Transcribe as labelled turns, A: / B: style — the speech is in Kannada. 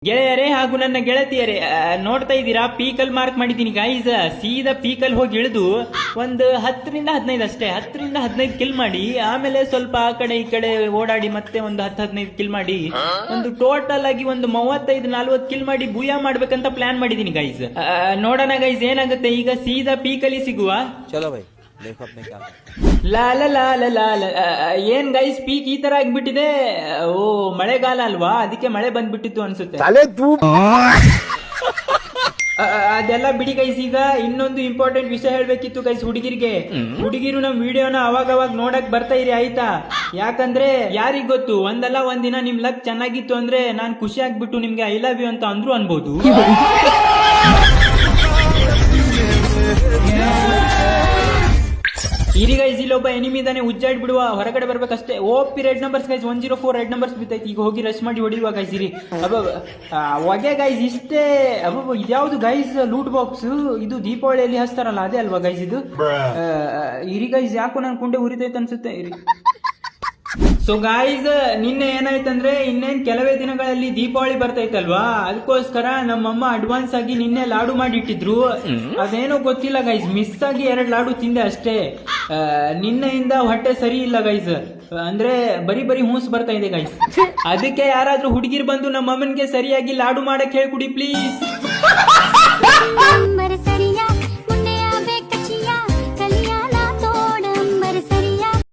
A: ಗೆಳೆಯರೇ ಹಾಗೂ ನನ್ನ ಗೆಳತಿಯರೇ, ನೋಡ್ತಾ ಇದ್ದೀರಾ ಪೀಕಲ್ ಮಾರ್ಕ್ ಮಾಡಿದ್ದೀನಿ ಗೈಸ್. ಸೀದಾ ಪೀಕಲ್ ಹೋಗಿ ಇಳಿದು ಒಂದು 10-15 ಅಷ್ಟೇ, 10-15 ಕಿಲ್ ಮಾಡಿ ಆಮೇಲೆ ಸ್ವಲ್ಪ ಆ ಕಡೆ ಈ ಕಡೆ ಓಡಾಡಿ ಮತ್ತೆ ಒಂದು 10-15 ಕಿಲ್ ಮಾಡಿ ಒಂದು ಟೋಟಲ್ ಆಗಿ ಒಂದು 35-40 ಕಿಲ್ ಮಾಡಿ ಬೂಯಾ ಮಾಡ್ಬೇಕಂತ ಪ್ಲಾನ್ ಮಾಡಿದೀನಿ ಗೈಸ್. ನೋಡೋಣ ಗೈಸ್ ಏನಾಗುತ್ತೆ. ಈಗ ಸೀದಾ ಪೀಕಲಿ ಸಿಗುವ.
B: ಚಲೋ ಬೈ
A: ಲಾಲ ಲಾಲ ಲಾಲ. ಏನ್ ಗೈಸ್ ಪೀಕ್ ಈ ತರ ಆಗ್ಬಿಟ್ಟಿದೆ. ಓ ಮಳೆಗಾಲ ಅಲ್ವಾ, ಅದಕ್ಕೆ ಮಳೆ ಬಂದ್ಬಿಟ್ಟಿತ್ತು ಅನ್ಸುತ್ತೆ. ಅದೆಲ್ಲ ಬಿಡಿ ಗೈಸ್. ಈಗ ಇನ್ನೊಂದು ಇಂಪಾರ್ಟೆಂಟ್ ವಿಷಯ ಹೇಳ್ಬೇಕಿತ್ತು ಗೈಸ್ ಹುಡುಗಿರಿಗೆ. ಹುಡುಗಿರು ನಮ್ ವಿಡಿಯೋನ ಅವಾಗ ನೋಡಕ್ ಬರ್ತಾ ಇರಿ ಆಯ್ತಾ. ಯಾಕಂದ್ರೆ ಯಾರಿಗ್ ಗೊತ್ತು, ಒಂದಲ್ಲ ಒಂದಿನ ನಿಮ್ ಲಕ್ ಚೆನ್ನಾಗಿತ್ತು ಅಂದ್ರೆ ನಾನ್ ಖುಷಿ ಆಗ್ಬಿಟ್ಟು ನಿಮ್ಗೆ ಐ ಲವ್ ಯು ಅಂತ ಅಂದ್ರು ಅನ್ಬೋದು. ಇರಿ ಗೈಸ್, ಇಲ್ಲೊಬ್ಬ ಎನಿಮಿ ಇದಾನೆ, ಉಜ್ಜಾಡ್ ಬಿಡುವ, ಹೊರಗಡೆ ಬರ್ಬೇಕಷ್ಟೇ. OP red numbers guys, 104 red numbers ಬಿತ್ತೈತಿ. ಈಗ ಹೋಗಿ ರಶ್ ಮಾಡಿ ಹೊಡಿಯುವ ಗೈಸ್. ಇರಿ ಹೊಗೆ ಗೈಸ್ ಇಷ್ಟೇ. ಇದ್ಯಾವ್ದು ಗೈಸ್ ಲೂಟ್ ಬಾಕ್ಸ್? ಇದು ದೀಪಾವಳಿಯಲ್ಲಿ ಹಚ್ತಾರಲ್ಲ ಅದೇ ಅಲ್ವಾ ಗೈಸ್ ಇದು? ಇರಿ ಗೈಸ್, ಯಾಕೋ ನನ್ ಕುಂಡೆ ಉರಿತೈತೆ ಅನ್ಸುತ್ತೆ. ಇರಿ. ಸೊ ಗಾಯ್ಸ್, ನಿನ್ನೆ ಏನಾಯ್ತಂದ್ರೆ ಇನ್ನೇನ್ ಕೆಲವೇ ದಿನಗಳಲ್ಲಿ ದೀಪಾವಳಿ ಬರ್ತೈತಲ್ವಾ, ಅದಕ್ಕೋಸ್ಕರ ನಮ್ಮಮ್ಮ ಅಡ್ವಾನ್ಸ್ ಆಗಿ ನಿನ್ನೆ ಲಾಡು ಮಾಡಿಟ್ಟಿದ್ರು. ಅದೇನೋ ಗೊತ್ತಿಲ್ಲ ಗೈಸ್, ಮಿಸ್ ಆಗಿ 2 ಲಾಡು ತಿಂದೆ ಅಷ್ಟೇ. ನಿನ್ನೆಯಿಂದ ಹೊಟ್ಟೆ ಸರಿ ಇಲ್ಲ ಗೈಸ್, ಅಂದ್ರೆ ಬರೀ ಹೂಸ್ ಬರ್ತಾ ಇದೆ ಗೈಸ್. ಅದಕ್ಕೆ ಯಾರಾದ್ರೂ ಹುಡುಗಿರ್ ಬಂದು ನಮ್ಮ ಅಮ್ಮನ್ಗೆ ಸರಿಯಾಗಿ ಲಾಡು ಮಾಡಕ್ ಹೇಳ್ಕೊಡಿ ಪ್ಲೀಸ್.